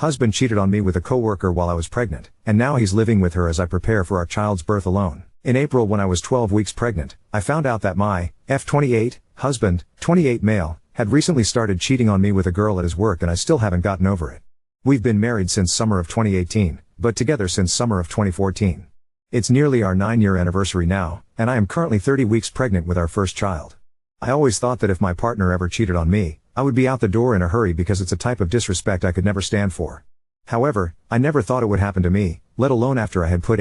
Husband cheated on me with a coworker while I was pregnant, and now he's living with her as I prepare for our child's birth alone. In April, when I was 12 weeks pregnant, I found out that my F28 husband, 28 male, had recently started cheating on me with a girl at his work, and I still haven't gotten over it. We've been married since summer of 2018, but together since summer of 2014. It's nearly our 9-year anniversary now, and I am currently 30 weeks pregnant with our first child. I always thought that if my partner ever cheated on me, I would be out the door in a hurry because it's a type of disrespect I could never stand for. However, I never thought it would happen to me, let alone after I had put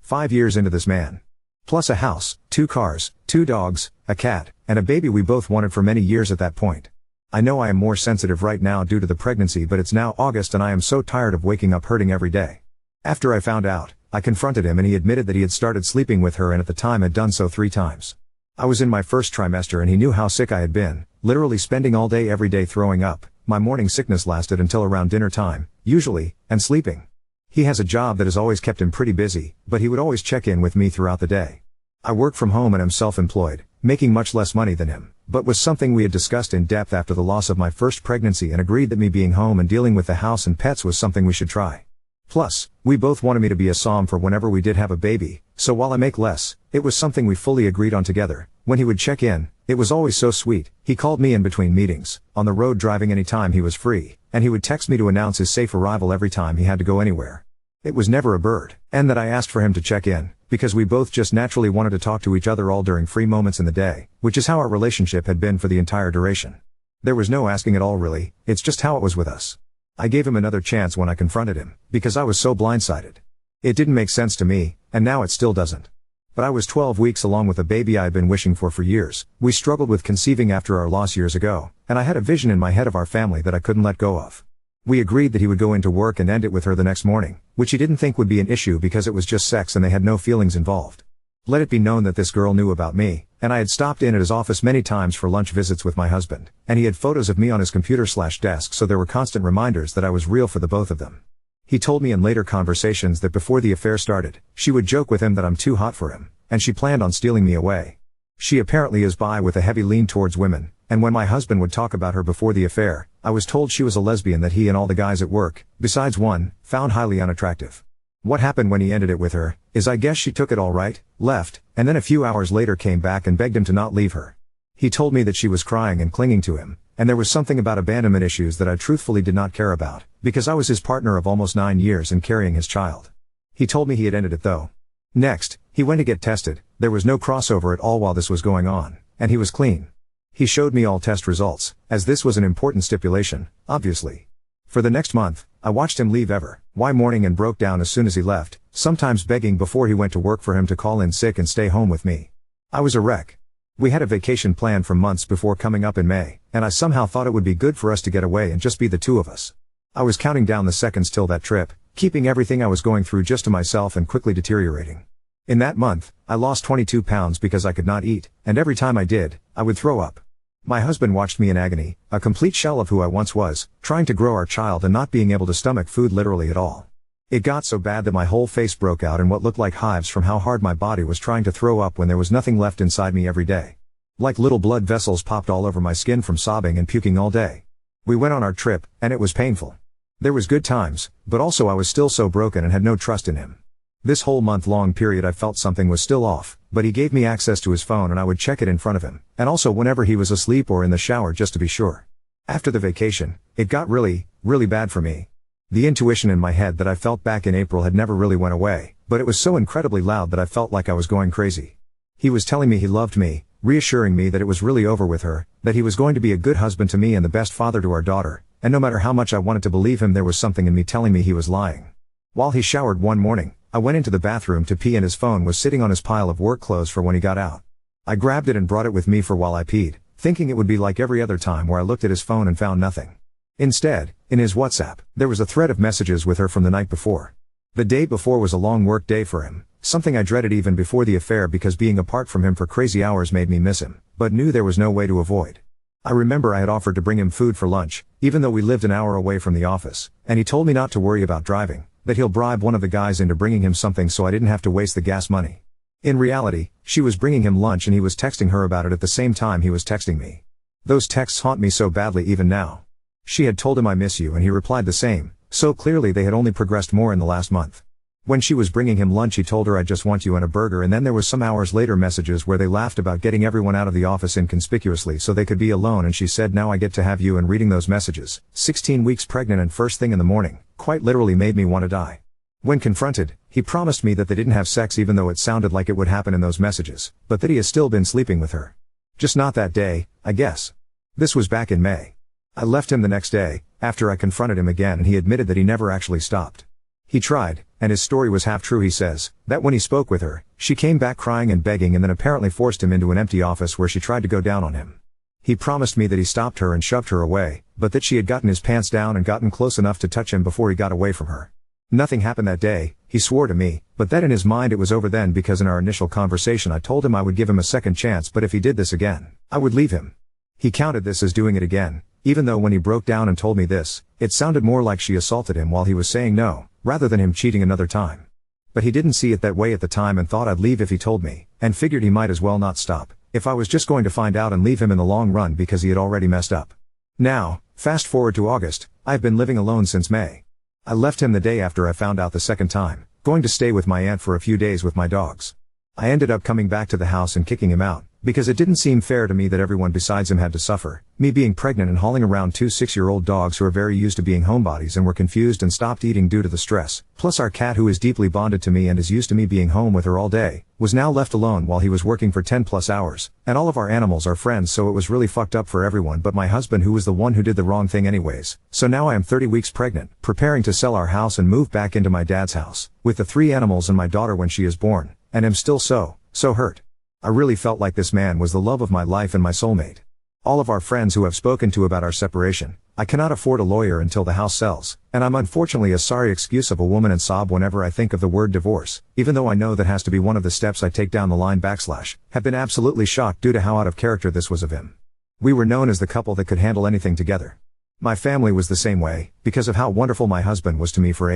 5 years into this man. Plus a house, 2 cars, 2 dogs, a cat, and a baby we both wanted for many years at that point. I know I am more sensitive right now due to the pregnancy, but it's now August and I am so tired of waking up hurting every day. After I found out, I confronted him and he admitted that he had started sleeping with her and at the time had done so 3 times. I was in my first trimester and he knew how sick I had been, literally spending all day every day throwing up. My morning sickness lasted until around dinner time, usually, and sleeping. He has a job that has always kept him pretty busy, but he would always check in with me throughout the day. I work from home and am self-employed, making much less money than him, but was something we had discussed in depth after the loss of my first pregnancy and agreed that me being home and dealing with the house and pets was something we should try. Plus, we both wanted me to be a som for whenever we did have a baby, so while I make less, it was something we fully agreed on together. When he would check in, it was always so sweet. He called me in between meetings, on the road driving anytime he was free, and he would text me to announce his safe arrival every time he had to go anywhere. It was never a bird, and that I asked for him to check in, because we both just naturally wanted to talk to each other all during free moments in the day, which is how our relationship had been for the entire duration. There was no asking at all really, it's just how it was with us. I gave him another chance when I confronted him, because I was so blindsided. It didn't make sense to me, and now it still doesn't. But I was 12 weeks along with a baby I had been wishing for years. We struggled with conceiving after our loss years ago, and I had a vision in my head of our family that I couldn't let go of. We agreed that he would go into work and end it with her the next morning, which he didn't think would be an issue because it was just sex and they had no feelings involved. Let it be known that this girl knew about me, and I had stopped in at his office many times for lunch visits with my husband, and he had photos of me on his computer/desk, so there were constant reminders that I was real for the both of them. He told me in later conversations that before the affair started, she would joke with him that I'm too hot for him, and she planned on stealing me away. She apparently is bi with a heavy lean towards women, and when my husband would talk about her before the affair, I was told she was a lesbian that he and all the guys at work, besides one, found highly unattractive. What happened when he ended it with her, is I guess she took it all right, left, and then a few hours later came back and begged him to not leave her. He told me that she was crying and clinging to him, and there was something about abandonment issues that I truthfully did not care about, because I was his partner of almost 9 years and carrying his child. He told me he had ended it though. Next, he went to get tested, there was no crossover at all while this was going on, and he was clean. He showed me all test results, as this was an important stipulation, obviously. For the next month, I watched him leave every morning and broke down as soon as he left, sometimes begging before he went to work for him to call in sick and stay home with me. I was a wreck. We had a vacation planned for months before coming up in May, and I somehow thought it would be good for us to get away and just be the two of us. I was counting down the seconds till that trip, keeping everything I was going through just to myself and quickly deteriorating. In that month, I lost 22 pounds because I could not eat, and every time I did, I would throw up. My husband watched me in agony, a complete shell of who I once was, trying to grow our child and not being able to stomach food literally at all. It got so bad that my whole face broke out in what looked like hives from how hard my body was trying to throw up when there was nothing left inside me every day. Like little blood vessels popped all over my skin from sobbing and puking all day. We went on our trip, and it was painful. There was good times, but also I was still so broken and had no trust in him. This whole month-long period I felt something was still off, but he gave me access to his phone and I would check it in front of him, and also whenever he was asleep or in the shower just to be sure. After the vacation, it got really bad for me. The intuition in my head that I felt back in April had never really went away, but it was so incredibly loud that I felt like I was going crazy. He was telling me he loved me, reassuring me that it was really over with her, that he was going to be a good husband to me and the best father to our daughter, and no matter how much I wanted to believe him, there was something in me telling me he was lying. While he showered one morning, I went into the bathroom to pee and his phone was sitting on his pile of work clothes for when he got out. I grabbed it and brought it with me for while I peed, thinking it would be like every other time where I looked at his phone and found nothing. Instead, in his WhatsApp, there was a thread of messages with her from the night before. The day before was a long work day for him, something I dreaded even before the affair because being apart from him for crazy hours made me miss him, but knew there was no way to avoid. I remember I had offered to bring him food for lunch, even though we lived an hour away from the office, and he told me not to worry about driving, that he'll bribe one of the guys into bringing him something so I didn't have to waste the gas money. In reality, she was bringing him lunch and he was texting her about it at the same time he was texting me. Those texts haunt me so badly even now. She had told him I miss you and he replied the same, so clearly they had only progressed more in the last month. When she was bringing him lunch he told her I just want you and a burger, and then there was some hours later messages where they laughed about getting everyone out of the office inconspicuously so they could be alone, and she said now I get to have you, and reading those messages, 16 weeks pregnant and first thing in the morning, quite literally made me want to die. When confronted, he promised me that they didn't have sex even though it sounded like it would happen in those messages, but that he has still been sleeping with her. Just not that day, I guess. This was back in May. I left him the next day, after I confronted him again, and he admitted that he never actually stopped. He tried, and his story was half true. He says that when he spoke with her, she came back crying and begging and then apparently forced him into an empty office where she tried to go down on him. He promised me that he stopped her and shoved her away, but that she had gotten his pants down and gotten close enough to touch him before he got away from her. Nothing happened that day, he swore to me, but that in his mind it was over then, because in our initial conversation I told him I would give him a second chance, but if he did this again, I would leave him. He counted this as doing it again, even though when he broke down and told me this, it sounded more like she assaulted him while he was saying no, rather than him cheating another time. But he didn't see it that way at the time and thought I'd leave if he told me, and figured he might as well not stop, if I was just going to find out and leave him in the long run because he had already messed up. Now, fast forward to August, I've been living alone since May. I left him the day after I found out the second time, going to stay with my aunt for a few days with my dogs. I ended up coming back to the house and kicking him out, because it didn't seem fair to me that everyone besides him had to suffer, me being pregnant and hauling around two 6-year-old dogs who are very used to being homebodies and were confused and stopped eating due to the stress, plus our cat who is deeply bonded to me and is used to me being home with her all day, was now left alone while he was working for 10+ hours, and all of our animals are friends, so it was really fucked up for everyone but my husband, who was the one who did the wrong thing anyways. So now I am 30 weeks pregnant, preparing to sell our house and move back into my dad's house, with the 3 animals and my daughter when she is born, and am still so hurt. I really felt like this man was the love of my life and my soulmate. All of our friends who have spoken to about our separation, I cannot afford a lawyer until the house sells, and I'm unfortunately a sorry excuse of a woman and sob whenever I think of the word divorce, even though I know that has to be one of the steps I take down the line / have been absolutely shocked due to how out of character this was of him. We were known as the couple that could handle anything together. My family was the same way, because of how wonderful my husband was to me for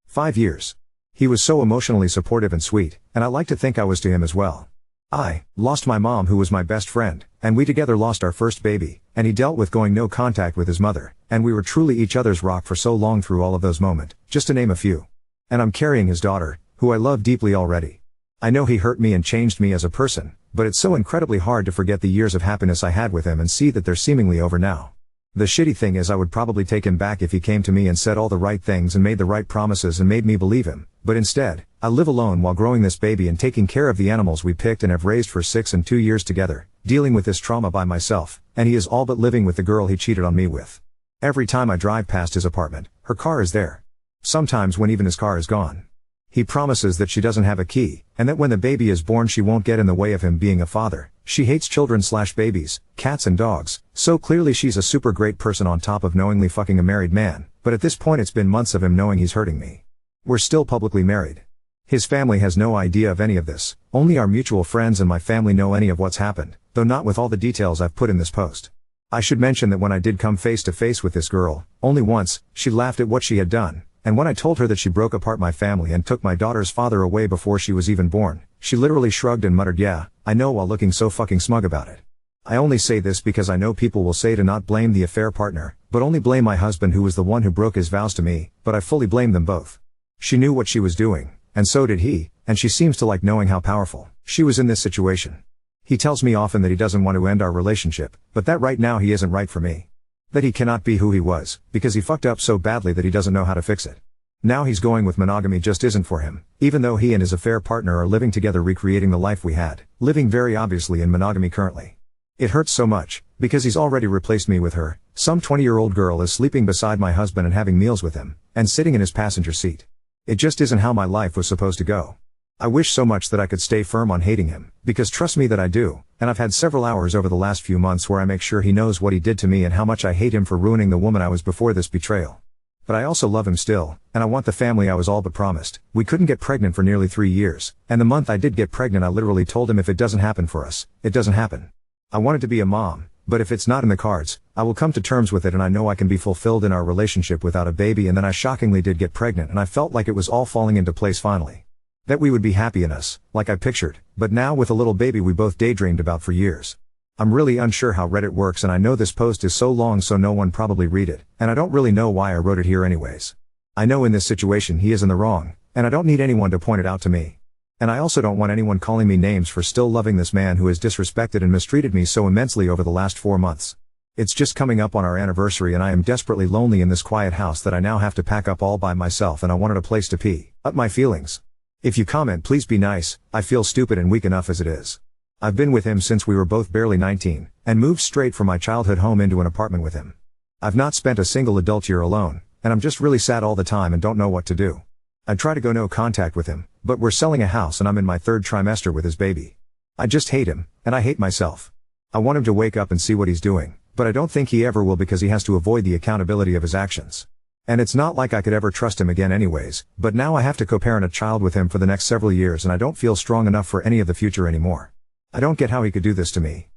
5 years. He was so emotionally supportive and sweet, and I like to think I was to him as well. I lost my mom, who was my best friend, and we together lost our first baby, and he dealt with going no contact with his mother, and we were truly each other's rock for so long through all of those moments, just to name a few. And I'm carrying his daughter, who I love deeply already. I know he hurt me and changed me as a person, but it's so incredibly hard to forget the years of happiness I had with him and see that they're seemingly over now. The shitty thing is I would probably take him back if he came to me and said all the right things and made the right promises and made me believe him, but instead, I live alone while growing this baby and taking care of the animals we picked and have raised for 6 and 2 years together, dealing with this trauma by myself, and he is all but living with the girl he cheated on me with. Every time I drive past his apartment, her car is there. Sometimes when even his car is gone. He promises that she doesn't have a key, and that when the baby is born she won't get in the way of him being a father. She hates children / babies, cats and dogs, so clearly she's a super great person on top of knowingly fucking a married man, but at this point it's been months of him knowing he's hurting me. We're still publicly married. His family has no idea of any of this, only our mutual friends and my family know any of what's happened, though not with all the details I've put in this post. I should mention that when I did come face to face with this girl, only once, she laughed at what she had done, and when I told her that she broke apart my family and took my daughter's father away before she was even born, she literally shrugged and muttered, "Yeah, I know," while looking so fucking smug about it. I only say this because I know people will say to not blame the affair partner, but only blame my husband, who was the one who broke his vows to me, but I fully blame them both. She knew what she was doing, and so did he, and she seems to like knowing how powerful she was in this situation. He tells me often that he doesn't want to end our relationship, but that right now he isn't right for me. That he cannot be who he was, because he fucked up so badly that he doesn't know how to fix it. Now he's going with monogamy just isn't for him, even though he and his affair partner are living together recreating the life we had, living very obviously in monogamy currently. It hurts so much, because he's already replaced me with her. Some 20-year-old girl is sleeping beside my husband and having meals with him, and sitting in his passenger seat. It just isn't how my life was supposed to go. I wish so much that I could stay firm on hating him, because trust me that I do, and I've had several hours over the last few months where I make sure he knows what he did to me and how much I hate him for ruining the woman I was before this betrayal. But I also love him still, and I want the family I was all but promised. We couldn't get pregnant for nearly 3 years, and the month I did get pregnant I literally told him if it doesn't happen for us, it doesn't happen. I wanted to be a mom, but if it's not in the cards, I will come to terms with it, and I know I can be fulfilled in our relationship without a baby. And then I shockingly did get pregnant, and I felt like it was all falling into place finally. That we would be happy in us, like I pictured, but now with a little baby we both daydreamed about for years. I'm really unsure how Reddit works, and I know this post is so long so no one probably read it, and I don't really know why I wrote it here anyways. I know in this situation he is in the wrong, and I don't need anyone to point it out to me. And I also don't want anyone calling me names for still loving this man who has disrespected and mistreated me so immensely over the last 4 months. It's just coming up on our anniversary and I am desperately lonely in this quiet house that I now have to pack up all by myself, and I wanted a place to pee up my feelings. If you comment, please be nice. I feel stupid and weak enough as it is. I've been with him since we were both barely 19, and moved straight from my childhood home into an apartment with him. I've not spent a single adult year alone, and I'm just really sad all the time and don't know what to do. I try to go no contact with him, but we're selling a house and I'm in my 3rd trimester with his baby. I just hate him, and I hate myself. I want him to wake up and see what he's doing, but I don't think he ever will because he has to avoid the accountability of his actions. And it's not like I could ever trust him again anyways, but now I have to co-parent a child with him for the next several years and I don't feel strong enough for any of the future anymore. I don't get how he could do this to me.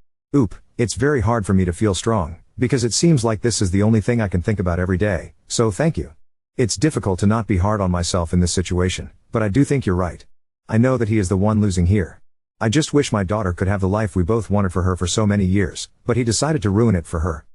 It's very hard for me to feel strong, because it seems like this is the only thing I can think about every day, so thank you. It's difficult to not be hard on myself in this situation, but I do think you're right. I know that he is the one losing here. I just wish my daughter could have the life we both wanted for her for so many years, but he decided to ruin it for her.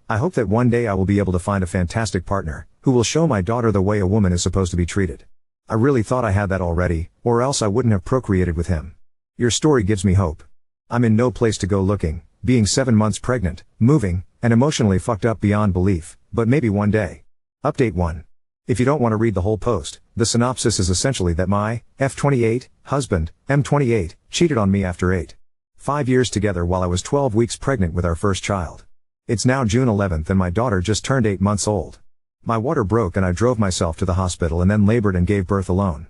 I hope that one day I will be able to find a fantastic partner, who will show my daughter the way a woman is supposed to be treated. I really thought I had that already, or else I wouldn't have procreated with him. Your story gives me hope. I'm in no place to go looking, being 7 months pregnant, moving, and emotionally fucked up beyond belief, but maybe one day. Update 1. If you don't want to read the whole post, the synopsis is essentially that my F28 husband, M28, cheated on me after 5 years together while I was 12 weeks pregnant with our first child. It's now June 11th and my daughter just turned 8 months old. My water broke and I drove myself to the hospital and then labored and gave birth alone.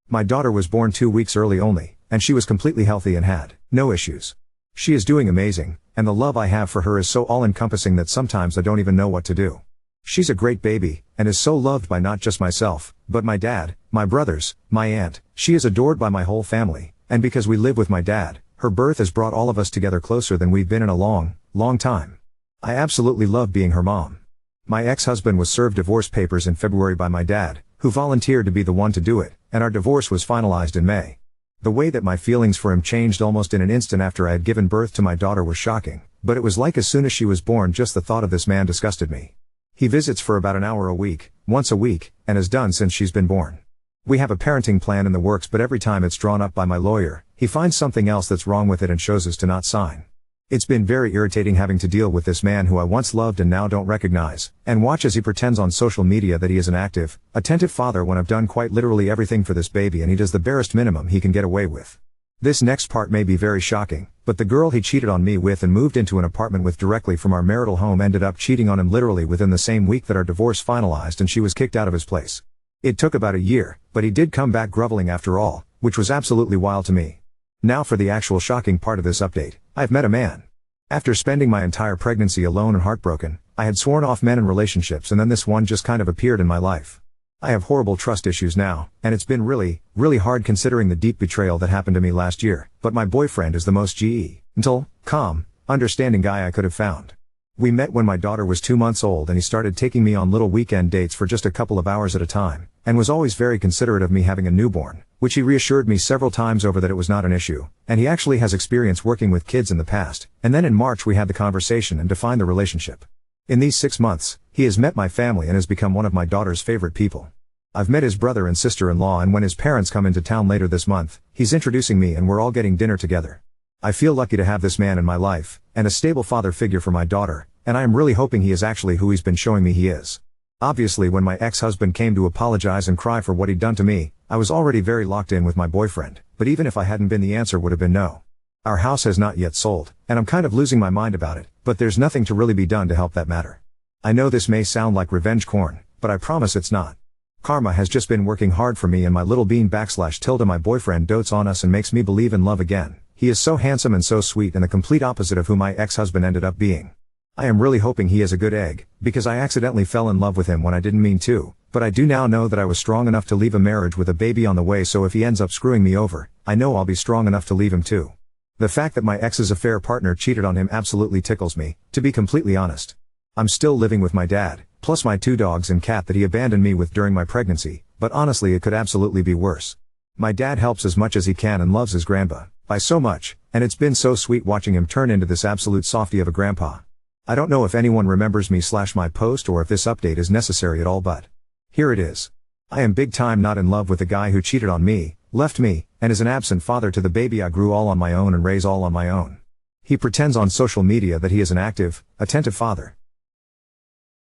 My daughter was born 2 weeks early only, and she was completely healthy and had no issues. She is doing amazing, and the love I have for her is so all-encompassing that sometimes I don't even know what to do. She's a great baby, and is so loved by not just myself, but my dad, my brothers, my aunt. She is adored by my whole family, and because we live with my dad, her birth has brought all of us together closer than we've been in a long, long time. I absolutely love being her mom. My ex-husband was served divorce papers in February by my dad, who volunteered to be the one to do it, and our divorce was finalized in May. The way that my feelings for him changed almost in an instant after I had given birth to my daughter was shocking, but it was like as soon as she was born just the thought of this man disgusted me. He visits for about an hour a week, once a week, and has done since she's been born. We have a parenting plan in the works, but every time it's drawn up by my lawyer, he finds something else that's wrong with it and shows us to not sign. It's been very irritating having to deal with this man who I once loved and now don't recognize, and watch as he pretends on social media that he is an active, attentive father when I've done quite literally everything for this baby and he does the barest minimum he can get away with. This next part may be very shocking, but the girl he cheated on me with and moved into an apartment with directly from our marital home ended up cheating on him literally within the same week that our divorce finalized and she was kicked out of his place. It took about a year, but he did come back groveling after all, which was absolutely wild to me. Now for the actual shocking part of this update. I've met a man. After spending my entire pregnancy alone and heartbroken, I had sworn off men and relationships, and then this one just kind of appeared in my life. I have horrible trust issues now, and it's been really, really hard considering the deep betrayal that happened to me last year, but my boyfriend is the most gentle, calm, understanding guy I could have found. We met when my daughter was 2 months old and he started taking me on little weekend dates for just a couple of hours at a time, and was always very considerate of me having a newborn, which he reassured me several times over that it was not an issue, and he actually has experience working with kids in the past, and then in March we had the conversation and defined the relationship. In these 6 months, he has met my family and has become one of my daughter's favorite people. I've met his brother and sister-in-law, and when his parents come into town later this month, he's introducing me and we're all getting dinner together. I feel lucky to have this man in my life, and a stable father figure for my daughter, and I am really hoping he is actually who he's been showing me he is. Obviously when my ex-husband came to apologize and cry for what he'd done to me, I was already very locked in with my boyfriend, but even if I hadn't been, the answer would have been no. Our house has not yet sold, and I'm kind of losing my mind about it, but there's nothing to really be done to help that matter. I know this may sound like revenge corn, but I promise it's not. Karma has just been working hard for me, and my little bean / my boyfriend dotes on us and makes me believe in love again. He is so handsome and so sweet and the complete opposite of who my ex-husband ended up being. I am really hoping he is a good egg, because I accidentally fell in love with him when I didn't mean to, but I do now know that I was strong enough to leave a marriage with a baby on the way, so if he ends up screwing me over, I know I'll be strong enough to leave him too. The fact that my ex's affair partner cheated on him absolutely tickles me, to be completely honest. I'm still living with my dad, plus my 2 dogs and cat that he abandoned me with during my pregnancy, but honestly it could absolutely be worse. My dad helps as much as he can and loves his grandpa, by so much, and it's been so sweet watching him turn into this absolute softie of a grandpa. I don't know if anyone remembers me / my post or if this update is necessary at all, but Here it is. I am big time not in love with the guy who cheated on me, left me, and is an absent father to the baby I grew all on my own and raise all on my own. He pretends on social media that he is an active, attentive father.